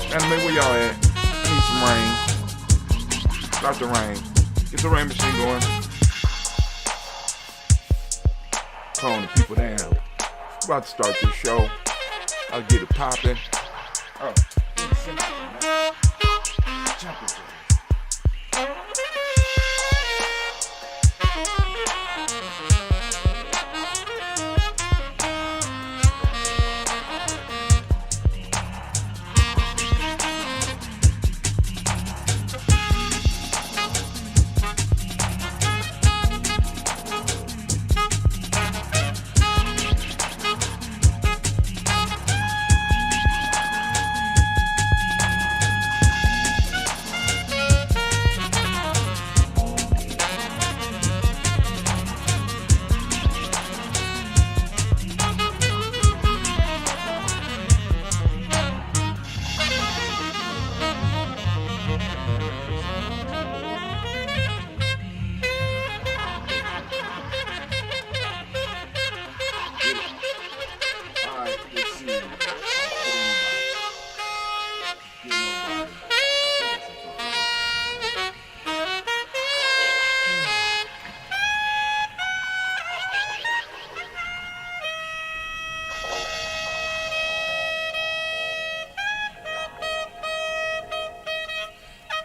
Anime, where y'all at? I need some rain. Start the rain. Get the rain machine going. Calm the people down. About to start this show. I'll get it popping. Oh, jump it.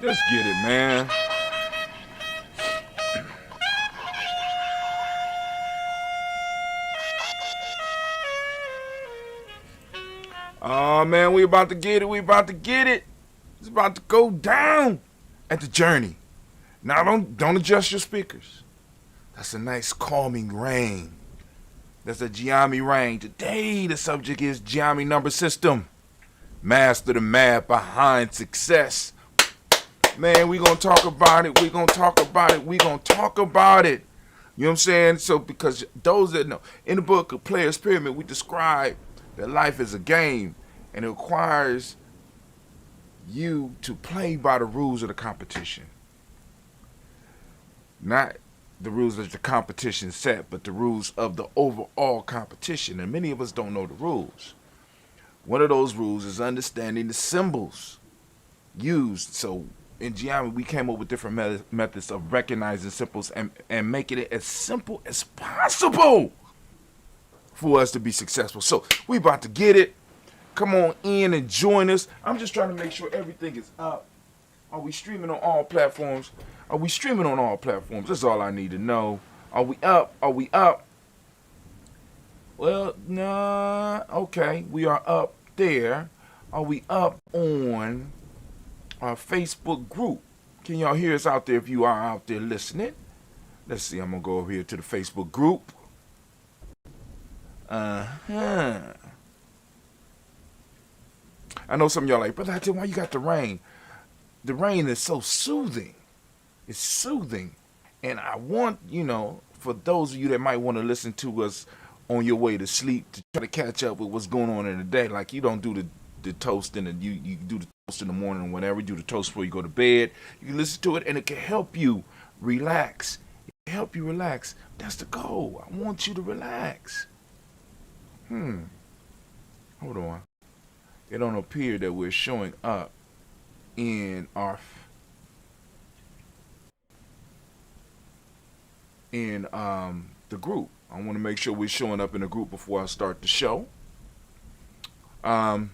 Let's get it, man. Oh, man, we about to get it. We about to get it. It's about to go down at the Journey. Now, don't adjust your speakers. That's a nice calming rain. That's a Gye-Nyame rain. Today, the subject is Gye-Nyame Number System. Master the math behind success. Man, we gonna talk about it. We gonna talk about it. We gonna talk about it. You know what I'm saying? So, because those that know, in the book of Player's Pyramid, we describe that life is a game, and it requires you to play by the rules of the competition. Not the rules that the competition set, but the rules of the overall competition. And many of us don't know the rules. One of those rules is understanding the symbols used. So in Gye-Nyame, we came up with different methods of recognizing symbols and making it as simple as possible for us to be successful. So we about to get it. Come on in and join us. I'm just trying to make sure everything is up. Are we streaming on all platforms? Are we streaming on all platforms? That's all I need to know. Are we up? Are we up? Well, nah. Okay, we are up there. Are we up on our Facebook group? Can y'all hear us out there if you are out there listening? Let's see. I'm going to go over here to the Facebook group. I know some of y'all like, Brother, why you got the rain? The rain is so soothing. It's soothing. And I want, for those of you that might want to listen to us on your way to sleep, to try to catch up with what's going on in the day. Like, you don't do the toast and you do the toast in the morning or whatever. You do the toast before you go to bed. You can listen to it and it can help you relax. It can help you relax. That's the goal. I want you to relax. Hold on. It don't appear that we're showing up in our the group. I want to make sure we're showing up in the group before I start the show. Like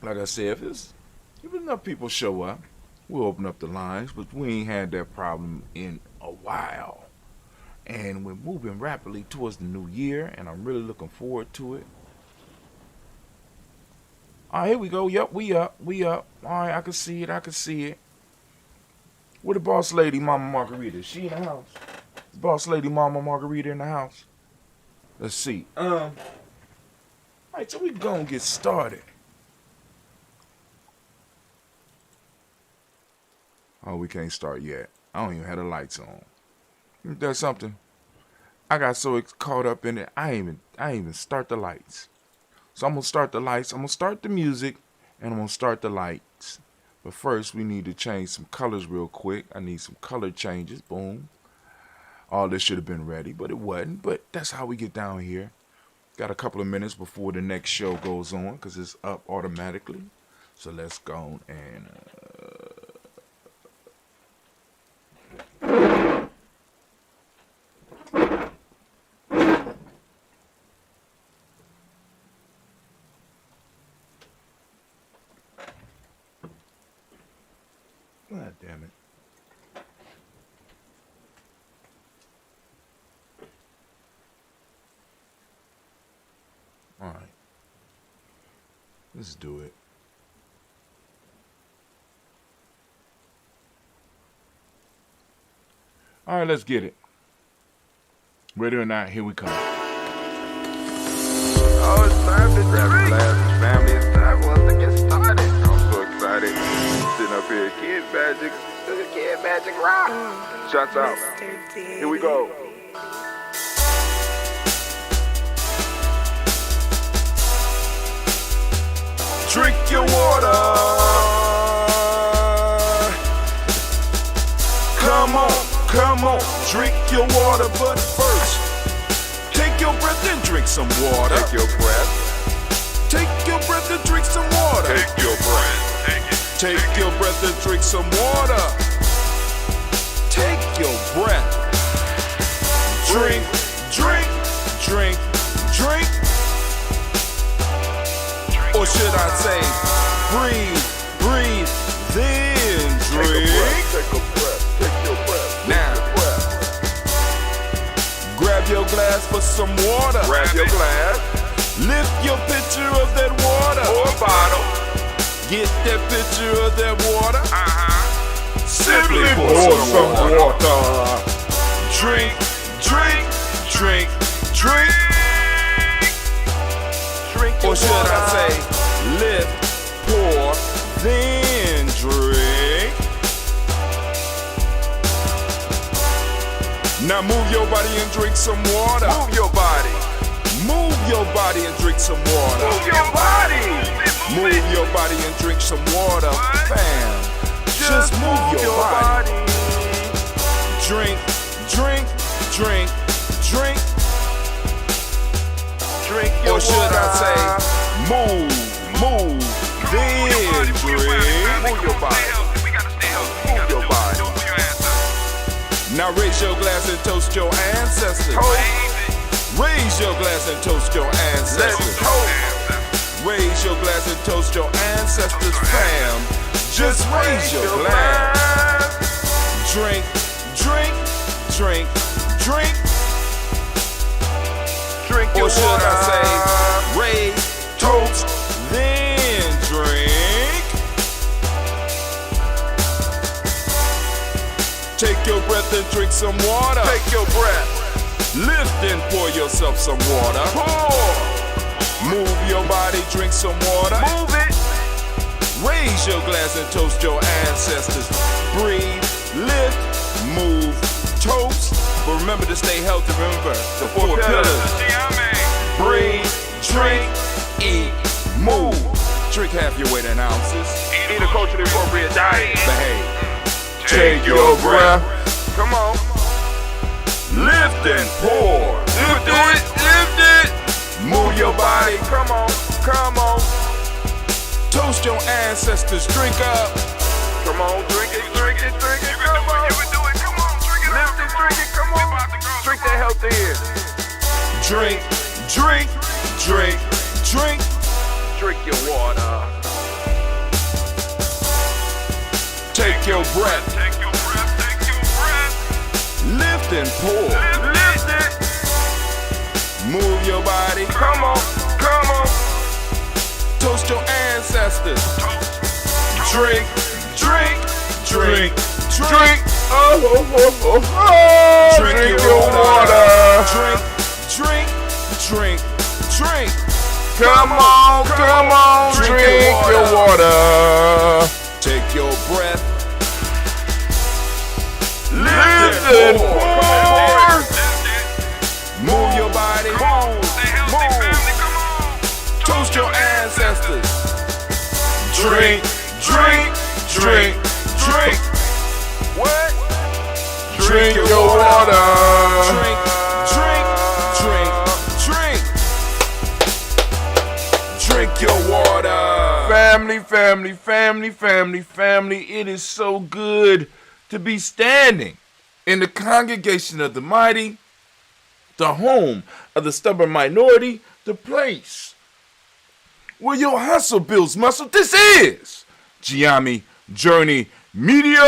I said, if enough people show up, We'll open up the lines, but we ain't had that problem in a while. And we're moving rapidly towards the new year, and I'm really looking forward to it. All right, here we go. Yep, we up. All right, I can see it. Where the boss lady, Mama Margarita? Is she in the house? Is boss lady, Mama Margarita in the house? Let's see. All right, so we gonna get started. Oh, we can't start yet. I don't even have the lights on. Ain't that something? I got so caught up in it, I ain't even start the lights. So I'm gonna start the lights. I'm gonna start the music, and I'm gonna start the lights. But first, we need to change some colors real quick. I need some color changes. Boom. All this should have been ready, but it wasn't. But that's how we get down here. Got a couple of minutes before the next show goes on, because it's up automatically. So let's go and God damn it. All right. Let's do it. All right, let's get it. Ready or not, here we come. Oh, it's time to grab your glasses, family. It's time for us to get started. I'm so excited. Sitting up here, Kid Magic Rock. Shots out. Here we go. Drink your water. Come on, drink your water, but first, take your breath and drink some water. Take your breath. Take your breath and drink some water. Take your breath. Take your breath and drink some water. Take your breath. Drink. Or should I say, breathe, then drink. Take a breath. Now, grab your glass for some water. Grab your glass. Lift your pitcher of that water. Or a bottle. Get that pitcher of that water. Simply pour some water. Drink. Drink your Or should water. I say, lift, pour, then drink. Now move your body and drink some water. Move your body. Move your body and drink some water. Move your body. Move your body and drink some water. Fam, just move your body. Drink. Drink your Or should water. I say, move, then drink. Move your body. Move your body. Now raise your glass and toast your ancestors. Raise your glass and toast your Let's ancestors. toast. Raise your glass and toast your ancestors, fam. Just raise your glass. Drink. Drink your Or should water. I say, raise, toast, then drink. Take your breath and drink some water. Take your breath. Lift and pour yourself some water. Pour. Move your body, drink some water. Move it. Raise your glass and toast your ancestors. Breathe, lift, move, toast. But remember to stay healthy. Remember the four pillars. Breathe, drink, eat, move. Drink half your weight in ounces. Eat a culturally appropriate diet. Behave. Take your breath. Come on. Lift and pour. Lift it. Move your body. Come on. Toast your ancestors. Drink up. Come on, drink it. Come on. Lift it, drink it, come on. Drink that healthy air. Drink. Drink your water. Take your breath. Take your breath. Take your breath. Lift and pull. Lift it. Move your body. Come on. Come on. Toast your ancestors. Toast. Drink, drink, drink, drink. Oh, oh, oh, oh, oh. Drink your water. Drink, drink, drink, drink. Come on, come on. Drink your water. Take your breath. Lift and pour. Move your body. Stay healthy, family. Come on. Toast your ancestors. Drink, drink, drink, drink. What? Drink your water. Drink, drink, drink, drink. Drink your water. Family, family, family, family, family. It is so good to be standing in the congregation of the mighty, the home of the stubborn minority, the place where your hustle builds muscle. This is Gye-Nyame Journey Media.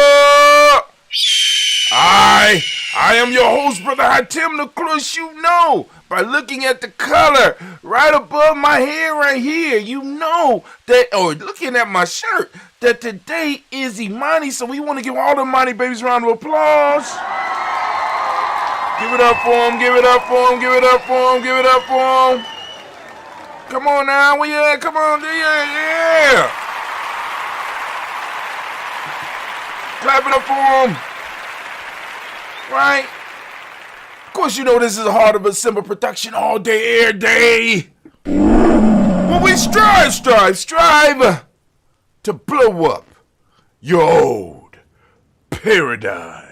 I am your host, Brother Hatim. Of course, you know by looking at the color right above my head right here, you know that, or looking at my shirt, that today is Imani. So we want to give all the Imani babies a round of applause. Give it up for him, give it up for him, give it up for him, give it up for him. Come on now, where you at? Come on, yeah. Clap it up for him. Right? Of course, you know this is a Heart of a Simba production all day, every day. Well, we strive to blow up your old paradigm.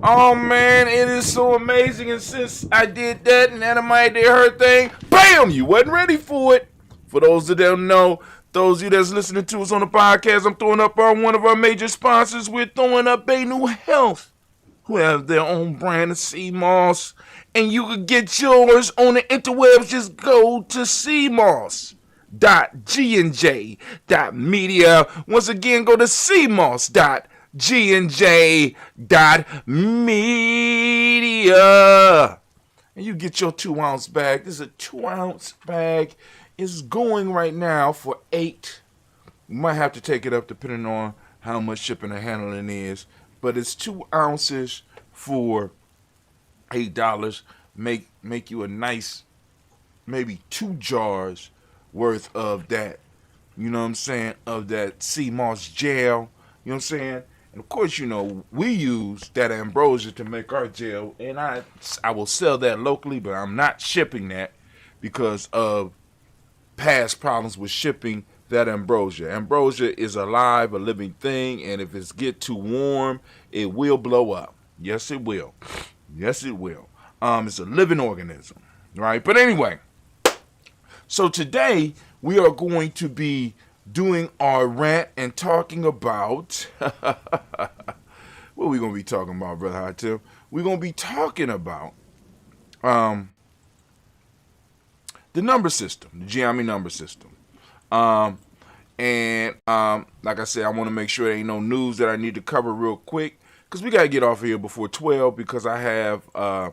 Oh man, it is so amazing. And since I did that and Anamite did her thing, bam, you wasn't ready for it. For those that don't know, those of you that's listening to us on the podcast, I'm throwing up one of our major sponsors. We're throwing up New Health, who have their own brand of sea moss. And you can get yours on the interwebs. Just go to cmoss.gnj.media. Once again, go to cmoss.gnj.media. And you get your 2-ounce bag. This is a 2-ounce bag. It's going right now for $8. You might have to take it up depending on how much shipping and handling is. But it's 2 ounces for $8. Make you a nice, maybe 2 jars worth of that, you know what I'm saying, of that sea moss gel, you know what I'm saying? And of course, you know, we use that ambrosia to make our gel, and I will sell that locally, but I'm not shipping that because of past problems with shipping that ambrosia. Ambrosia is a living thing, and if it gets too warm, it will blow up. Yes, it will. Yes, it will. It's a living organism, right? But anyway, so today we are going to be doing our rant and talking about what are we going to be talking about, Brother Hatim? We're going to be talking about the number system, the Gye-Nyame number system. Like I said, I want to make sure there ain't no news that I need to cover real quick, because we got to get off of here before 12, because I have I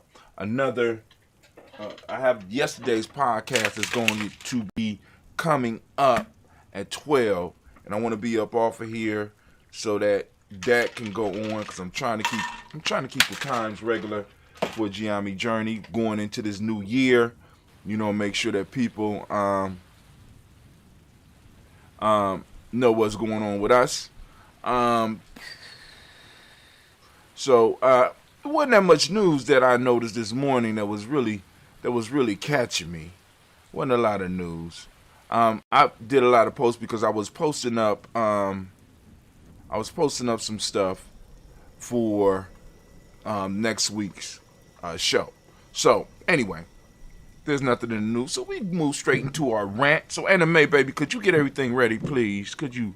have yesterday's podcast is going to be coming up at 12, and I want to be up off of here so that can go on, because I'm trying to keep the times regular for Gye-Nyame Journey going into this new year. You know, make sure that people know what's going on with us. So it wasn't that much news that I noticed this morning that was really catching me. Wasn't a lot of news. I did a lot of posts because I was posting up some stuff for next week's show. So anyway, there's nothing in the news, so we move straight into our rant. So Anime baby, could you get everything ready, please? Could you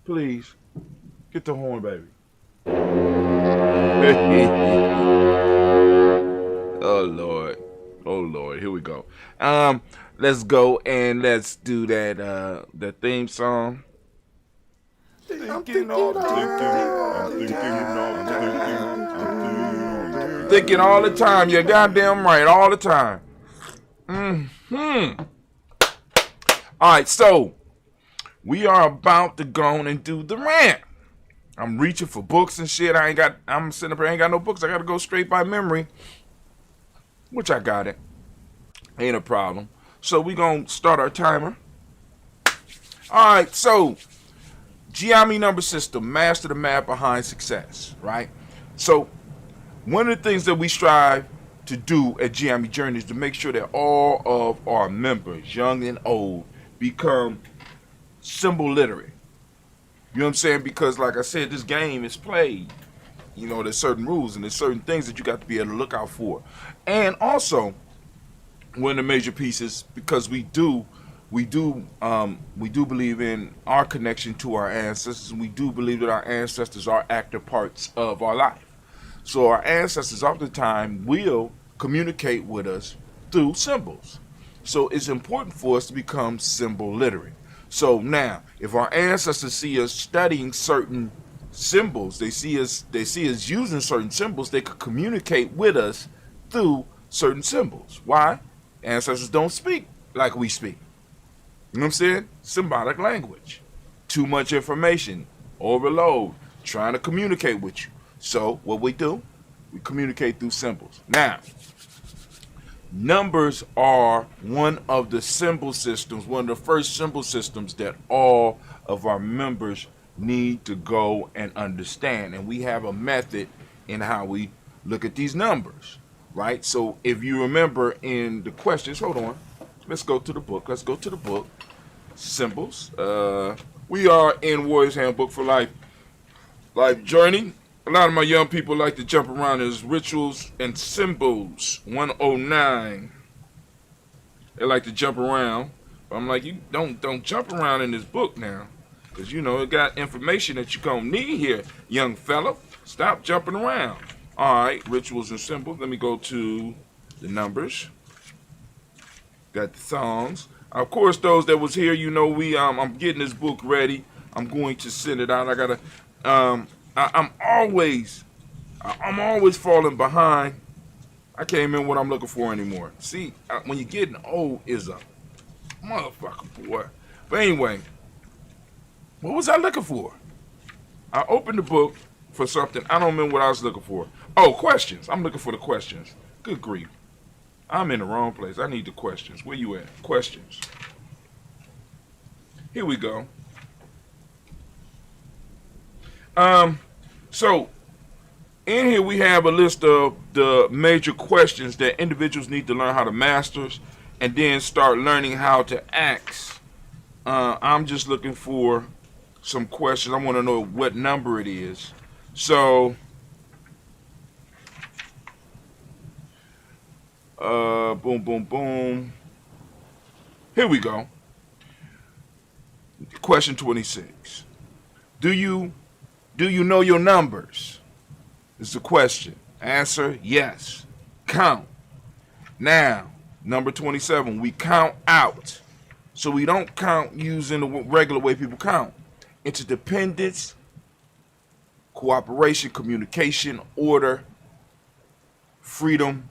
please get the horn, baby? Oh Lord. Oh Lord, here we go. Let's go and let's do that theme song. Thinking all the time. You're goddamn right, all the time. All right, so we are about to go and do the rant. I'm reaching for books and shit. I'm sitting up here, I ain't got no books. I gotta go straight by memory, which I got it. Ain't a problem. So we gonna start our timer. All right, so Gye-Nyame Number System, master the math behind success, right? So one of the things that we strive to do at Gye-Nyame Journey is to make sure that all of our members, young and old, become symbol literate. You know what I'm saying? Because like I said, this game is played. You know, there's certain rules and there's certain things that you got to be able to look out for. And also, one of the major pieces, because we do believe in our connection to our ancestors. We do believe that our ancestors are active parts of our life. So our ancestors oftentimes will communicate with us through symbols. So it's important for us to become symbol literate. So now, if our ancestors see us studying certain symbols, they see us using certain symbols, they could communicate with us through certain symbols. Why? Ancestors don't speak like we speak. You know what I'm saying? Symbolic language. Too much information. Overload. Trying to communicate with you. So what we do, we communicate through symbols. Now, numbers are one of the symbol systems, one of the first symbol systems that all of our members need to go and understand. And we have a method in how we look at these numbers, right? So if you remember in the questions, hold on. Let's go to the book. Let's go to the book. Symbols. We are in Warrior's Handbook for Life Journey. A lot of my young people like to jump around as rituals and symbols. 109. They like to jump around. But I'm like, you don't jump around in this book now. Because, you know, it got information that you're going to need here, young fella. Stop jumping around. All right, rituals and symbols. Let me go to the numbers. Got the songs. Of course, those that was here, you know, I'm getting this book ready. I'm going to send it out. I gotta. I'm always falling behind. I can't remember what I'm looking for anymore. See, when you're getting old, is a motherfucker, boy. But anyway, what was I looking for? I opened the book for something. I don't remember what I was looking for. Oh, questions. I'm looking for the questions. Good grief. I'm in the wrong place. I need the questions. Where you at? Questions. Here we go. So in here we have a list of the major questions that individuals need to learn how to master and then start learning how to ask. I'm just looking for some questions. I want to know what number it is. So boom, boom, boom. Here we go. Question 26. Do you know your numbers? Is the question. Answer, yes. Count. Now, number 27, we count out. So we don't count using the regular way people count. Interdependence, cooperation, communication, order, freedom,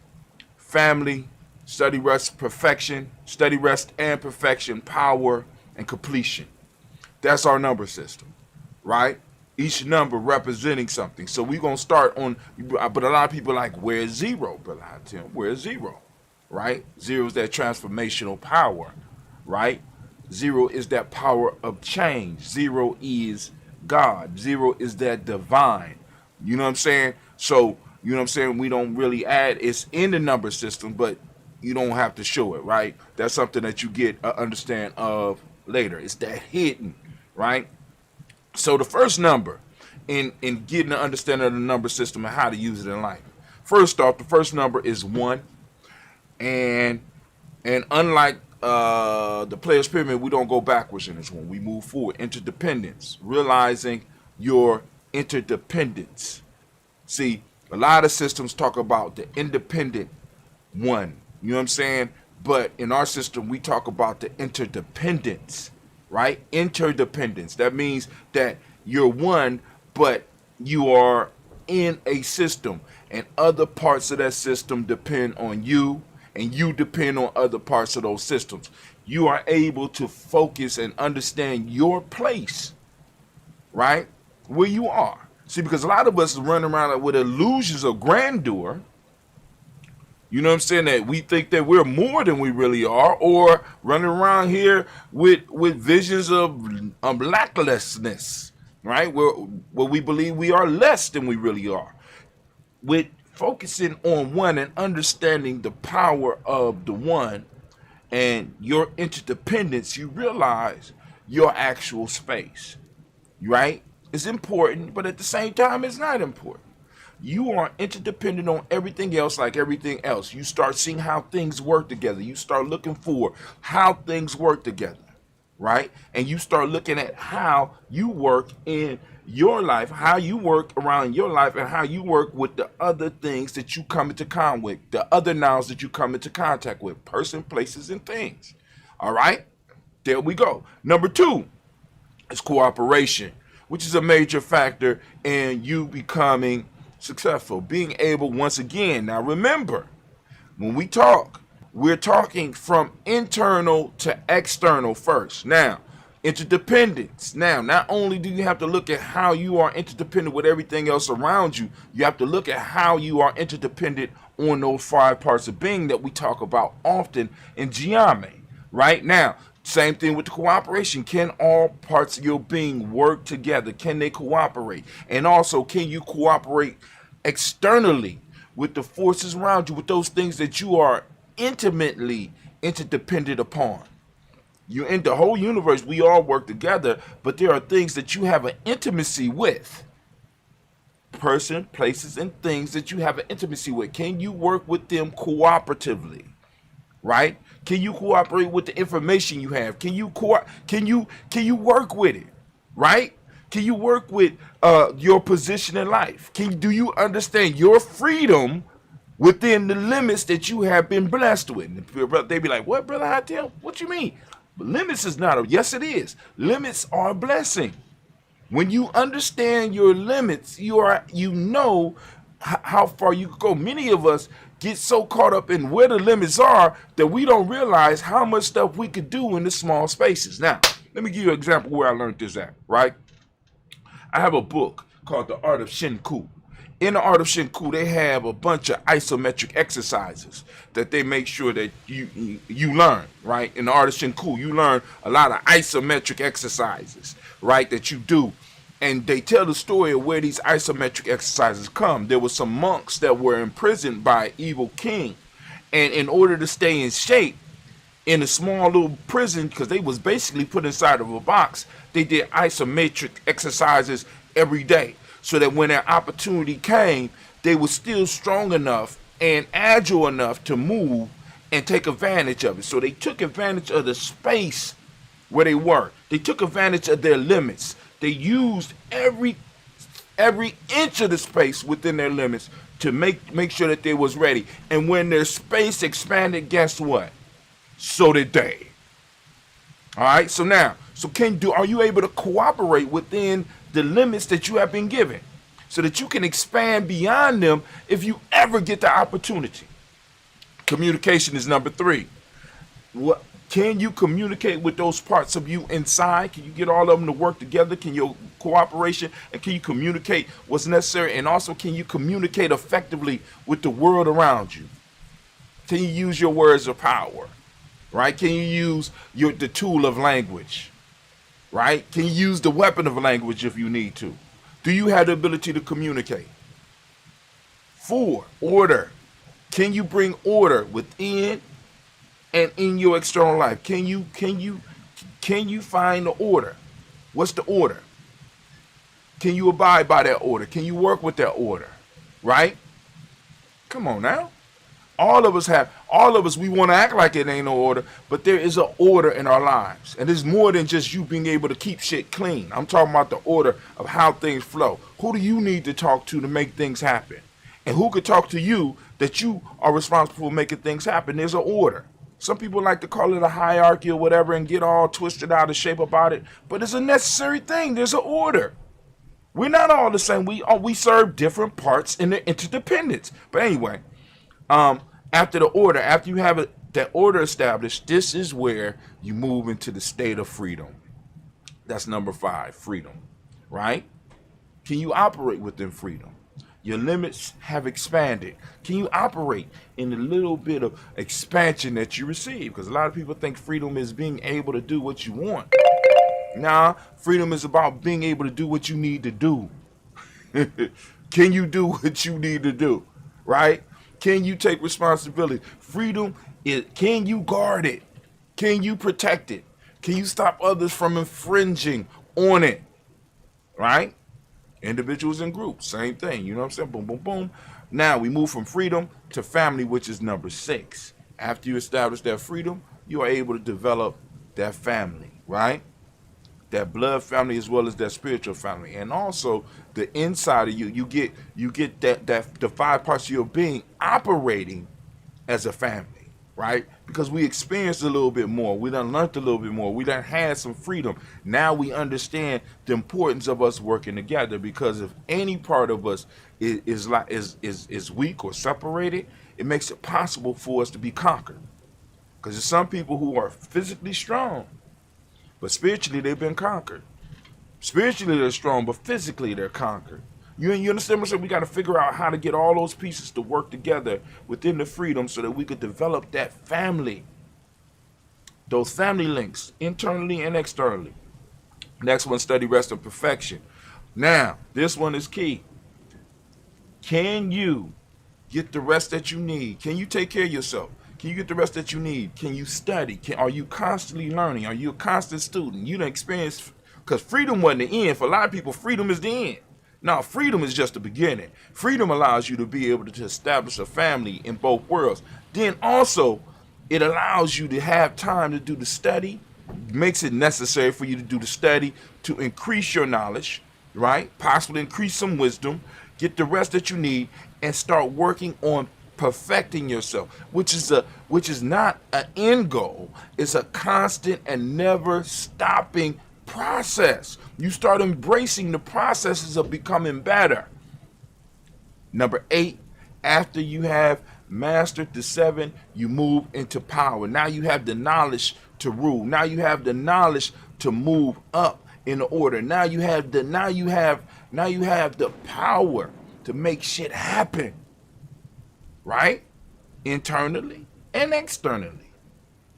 family, study, rest, perfection, study, rest, and perfection, power, and completion. That's our number system, right? Each number representing something. So we're going to start on, but a lot of people are like, where's zero, Brother Tim? Where's zero, right? Zero is that transformational power, right? Zero is that power of change. Zero is God. Zero is that divine. You know what I'm saying? So, you know what I'm saying? We don't really add, it's in the number system, but you don't have to show it, right? That's something that you get understand of later. It's that hidden, right? So the first number in getting an understanding of the number system and how to use it in life. First off, the first number is 1. And unlike the player's pyramid, we don't go backwards in this one. We move forward. Interdependence. Realizing your interdependence. See, a lot of systems talk about the independent one. You know what I'm saying? But in our system, we talk about the interdependence, right? Interdependence. That means that you're one, but you are in a system, and other parts of that system depend on you, and you depend on other parts of those systems. You are able to focus and understand your place, right? Where you are. See, because a lot of us run around with illusions of grandeur. You know what I'm saying? That we think that we're more than we really are, or running around here with visions of lacklessness, right? Where we believe we are less than we really are. With focusing on one and understanding the power of the one and your interdependence, you realize your actual space, right? It's important, but at the same time, it's not important. You are interdependent on everything else, like everything else. You start seeing how things work together. You start looking for how things work together, right? And you start looking at how you work in your life, how you work around your life, and how you work with the other things that you come into contact with, the other nouns that you come into contact with, person, places, and things. All right? There we go. Number 2 is cooperation, which is a major factor in you becoming successful, being able, once again, now remember, when we talk, we're talking from internal to external first. Now, interdependence. Now, not only do you have to look at how you are interdependent with everything else around you, you have to look at how you are interdependent on those 5 parts of being that we talk about often in Gye-Nyame. Right now, same thing with the cooperation. Can all parts of your being work together? Can they cooperate? And also, can you cooperate externally with the forces around you, with those things that you are intimately interdependent upon? You're in the whole universe, we all work together, but there are things that you have an intimacy with. Person, places, and things that you have an intimacy with. Can you work with them cooperatively? Right? Can you cooperate with the information you have? Can you work with it? Right? Can you work with your position in life? Do you understand your freedom within the limits that you have been blessed with? And they be like, "What, Brother Hatil? What you mean?" But limits is not yes, it is. Limits are a blessing. When you understand your limits, you know how far you can go. Many of us get so caught up in where the limits are that we don't realize how much stuff we could do in the small spaces. Now, let me give you an example where I learned this at, right? I have a book called The Art of Shinku. In The Art of Shinku, they have a bunch of isometric exercises that they make sure that you learn, right? In The Art of Shinku, you learn a lot of isometric exercises, right, that you do. And they tell the story of where these isometric exercises come. There were some monks that were imprisoned by an evil king. And in order to stay in shape in a small little prison, because they was basically put inside of a box, they did isometric exercises every day. So that when their opportunity came, they were still strong enough and agile enough to move and take advantage of it. So they took advantage of the space where they were. They took advantage of their limits. They used every inch of the space within their limits to make sure that they was ready. And when their space expanded, guess what? So did they. All right. So now, are you able to cooperate within the limits that you have been given, so that you can expand beyond them if you ever get the opportunity? Communication is number 3. Can you communicate with those parts of you inside? Can you get all of them to work together? Can your cooperation, and can you communicate what's necessary? And also, can you communicate effectively with the world around you? Can you use your words of power? Right? Can you use the tool of language? Right? Can you use the weapon of language if you need to? Do you have the ability to communicate? 4, order. Can you bring order within and in your external life? Can you find the order? What's the order? Can you abide by that order? Can you work with that order? Right? Come on now. All of us, we want to act like it ain't no order, but there is an order in our lives. And it's more than just you being able to keep shit clean. I'm talking about the order of how things flow. Who do you need to talk to make things happen? And who could talk to you that you are responsible for making things happen. There's an order. Some people like to call it a hierarchy or whatever and get all twisted out of shape about it, but it's a necessary thing. There's an order. We're not all the same. We serve different parts in the interdependence. But anyway, after the order, after you have that order established, this is where you move into the state of freedom. That's number 5, freedom, right? Can you operate within freedom? Your limits have expanded. Can you operate in the little bit of expansion that you receive? Because a lot of people think freedom is being able to do what you want. Nah, freedom is about being able to do what you need to do. Can you do what you need to do? Right? Can you take responsibility? Freedom is, can you guard it? Can you protect it? Can you stop others from infringing on it? Right? Individuals and groups, same thing. You know what I'm saying? Boom, boom, boom. Now we move from freedom to family, which is number 6. After you establish that freedom, you are able to develop that family, right? That blood family as well as that spiritual family. And also the inside of you, you get that the 5 parts of your being operating as a family, right? Because we experienced a little bit more. We done learned a little bit more. We done had some freedom. Now we understand the importance of us working together, because if any part of us is weak or separated, it makes it possible for us to be conquered. Because there's some people who are physically strong, but spiritually they've been conquered. Spiritually they're strong, but physically they're conquered. You understand what I'm saying? We got to figure out how to get all those pieces to work together within the freedom so that we could develop that family. Those family links, internally and externally. Next one, study, rest, and perfection. Now, this one is key. Can you get the rest that you need? Can you take care of yourself? Can you get the rest that you need? Can you study? Are you constantly learning? Are you a constant student? You done experience, because freedom wasn't the end. For a lot of people, freedom is the end. Now, freedom is just the beginning. Freedom allows you to be able to establish a family in both worlds. Then also, it allows you to have time to do the study, makes it necessary for you to do the study to increase your knowledge, right? Possibly increase some wisdom, get the rest that you need, and start working on perfecting yourself, which is not an end goal. It's a constant and never stopping process. You start embracing the processes of becoming better. Number 8, after you have mastered the 7, you move into power. Now you have the knowledge to rule. Now you have the knowledge to move up in the order. Now you have the power to make shit happen. Right? Internally and externally.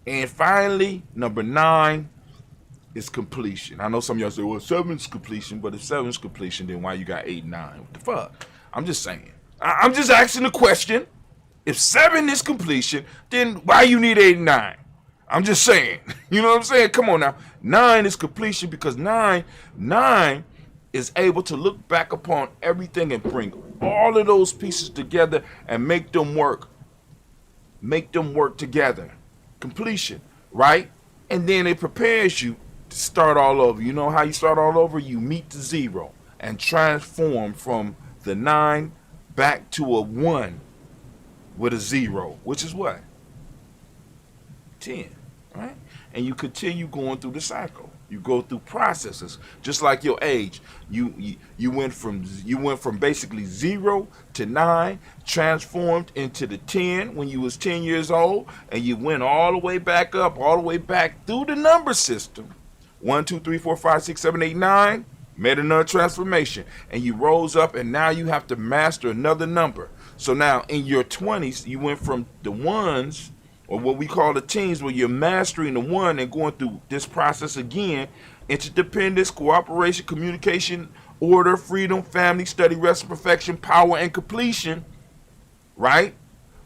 And finally, number 9 is completion. I know some of y'all say, well, 7's completion, but if 7's completion, then why you got 8 and 9? What the fuck? I'm just saying. I'm just asking the question. If 7 is completion, then why you need 8 and 9? I'm just saying. You know what I'm saying? Come on now. 9 is completion because 9 is able to look back upon everything and bring all of those pieces together and make them work. Make them work together. Completion, right? And then it prepares you to start all over. You know how you start all over? You meet the 0 and transform from the 9 back to a 1 with a 0, which is what? 10, right? And you continue going through the cycle. You go through processes, just like your age. You went from basically 0 to 9, transformed into the 10 when you was 10 years old, and you went all the way back up, all the way back through the number system. 1, 2, 3, 4, 5, 6, 7, 8, 9. Made another transformation, and you rose up, and now you have to master another number. So now in your 20s, you went from the 1s, or what we call the teens, where you're mastering the 1 and going through this process again: interdependence, cooperation, communication, order, freedom, family, study, rest, perfection, power, and completion. Right?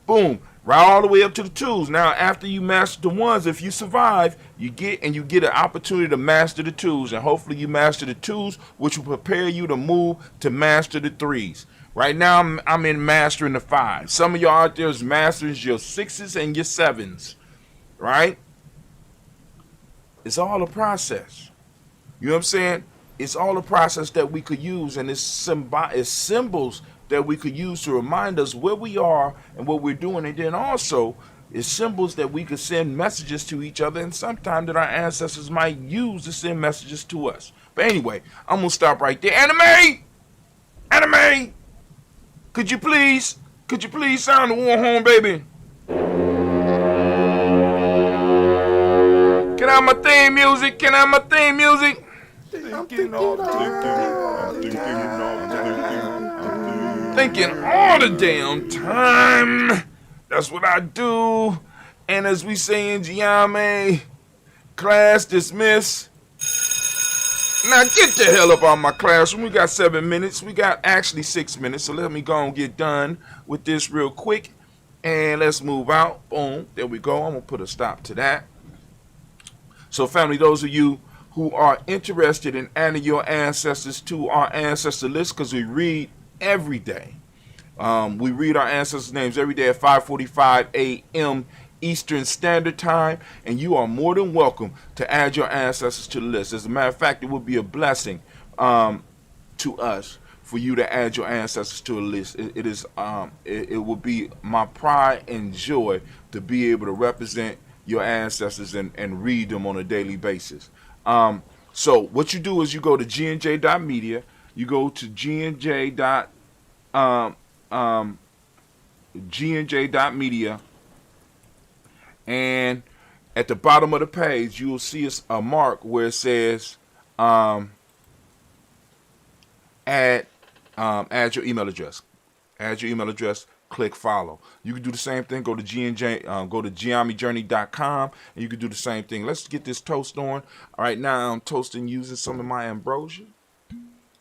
Boom. Right all the way up to the 2s. Now, after you master the 1s, if you survive, you get an opportunity to master the 2s, and hopefully you master the 2s, which will prepare you to move to master the 3s. Right now, I'm in mastering the 5s. Some of y'all out there is mastering your 6s and your 7s, right? It's all a process. You know what I'm saying? It's all a process that we could use, and it's symbols that we could use to remind us where we are and what we're doing. And then also, it's symbols that we could send messages to each other, and sometimes that our ancestors might use to send messages to us. But anyway, I'm going to stop right there. Anime, could you please sound the war horn, baby? Can I have my theme music? Thinking all the damn time. That's what I do. And as we say in Gye-Nyame, class dismissed. Now get the hell up out of my classroom. We got 7 minutes. We got actually 6 minutes. So let me go and get done with this real quick. And let's move out. Boom. There we go. I'm going to put a stop to that. So family, those of you who are interested in adding your ancestors to our ancestor list, because we read every day. We read our ancestors' names every day at 5:45 a.m. Eastern Standard Time, and you are more than welcome to add your ancestors to the list. As a matter of fact, it would be a blessing to us for you to add your ancestors to a list. It will be my pride and joy to be able to represent your ancestors and read them on a daily basis. So what you do is you go to gnj.media, you go to gnj.media, and at the bottom of the page you will see a mark where it says add your email address. Add your email address. Click follow. You can do the same thing. Go to gyejamejourney.com and you can do the same thing. Let's get this toast on. All right, now I'm toasting using some of my ambrosia.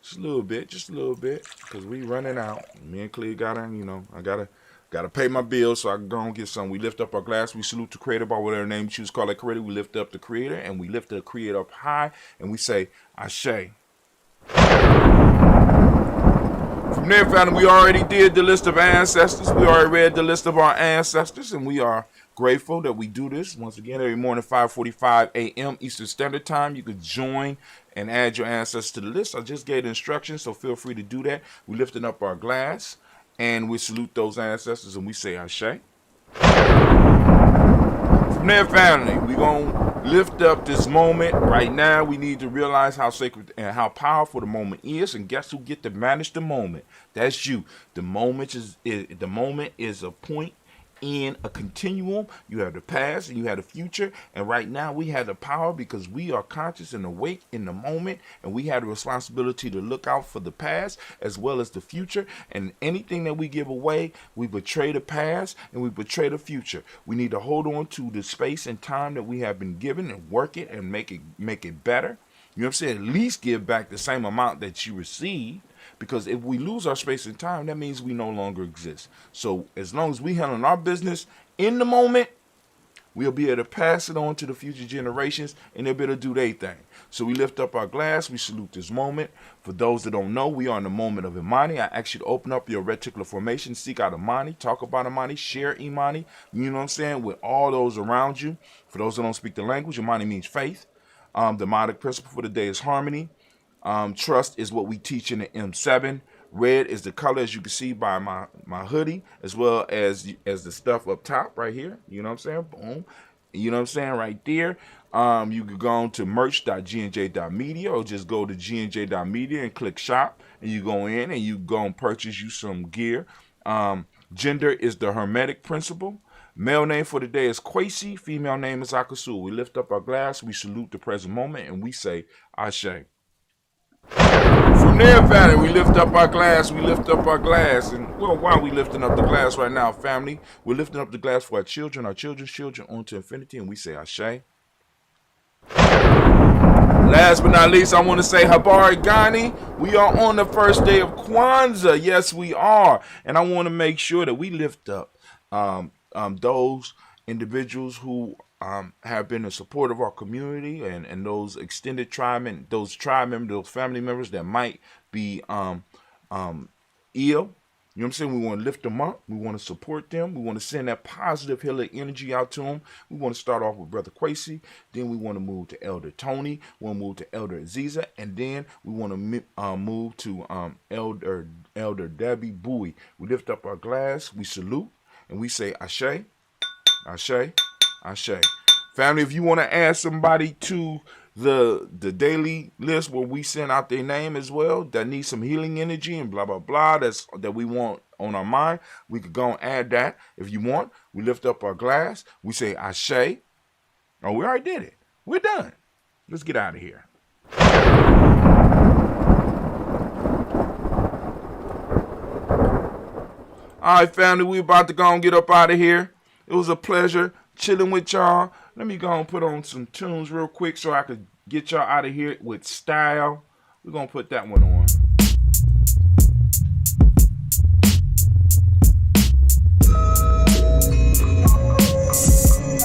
Just a little bit, because we running out. Me and Clea I gotta pay my bills, so I can go and get some. We lift up our glass. We salute the creator by whatever name you choose to call that creator. We lift up the creator and we lift the creator up high and we say, Ashe. From there, family, we already did the list of ancestors. We already read the list of our ancestors, and we are grateful that we do this once again every morning, 5:45 a.m. Eastern Standard Time. You could join and add your ancestors to the list. I just gave the instructions, so feel free to do that. We're lifting up our glass, and we salute those ancestors, and we say Ashe. From there, family, we're going to lift up this moment. Right now, we need to realize how sacred and how powerful the moment is. And guess who get to manage the moment? That's you. The moment is a point in a continuum. You have the past and you have the future. And right now, we have the power because we are conscious and awake in the moment. And we have the responsibility to look out for the past as well as the future. And anything that we give away, we betray the past and we betray the future. We need to hold on to the space and time that we have been given and work it and make it better. You know what I'm saying? At least give back the same amount that you received. Because if we lose our space and time, that means we no longer exist. So as long as we handle our business in the moment, we'll be able to pass it on to the future generations and they'll be able to do their thing. So we lift up our glass. We salute this moment. For those that don't know, we are in the moment of Imani. I ask you to open up your reticular formation, seek out Imani, talk about Imani, share Imani, you know what I'm saying, with all those around you. For those that don't speak the language, Imani means faith. The modic principle for the day is harmony. Trust is what we teach in the M7. Red is the color, as you can see by my hoodie, as well as the stuff up top right here. You know what I'm saying? Boom. You know what I'm saying? Right there. You could go on to merch.gnj.media or just go to gnj.media and click shop. And you go in and you go and purchase you some gear. Gender is the hermetic principle. Male name for the day is Kwesi. Female name is Akasu. We lift up our glass. We salute the present moment. And we say, Ashe. From there, family, we lift up our glass. And well, why are we lifting up the glass right now, family? We're lifting up the glass for our children's children, on to infinity, and we say Ashe. Last but not least, I want to say Habari Gani. We are on the first day of Kwanzaa. Yes, we are. And I want to make sure that we lift up those individuals who have been in support of our community and those extended tribe and those tribe members, those family members that might be ill You know what I'm saying? We want to lift them up. We want to support them. We want to send that positive healing energy out to them. We want to start off with Brother Quasi. Then we want to move to Elder Tony. We want to move to Elder Aziza. And then we want to move to Elder Debbie Bowie. We lift up our glass. We salute. And we say, Ashe, Ashe, Ashe. Family, if you want to add somebody to the daily list where we send out their name as well that needs some healing energy and blah blah blah that we want on our mind, we could go and add that if you want. We lift up our glass, we say Ashe. Oh, we already did it. We're done. Let's get out of here. All right, family, we about to go and get up out of here. It was a pleasure chilling with y'all. Let me go and put on some tunes real quick so I could get y'all out of here with style. We're going to put that one on.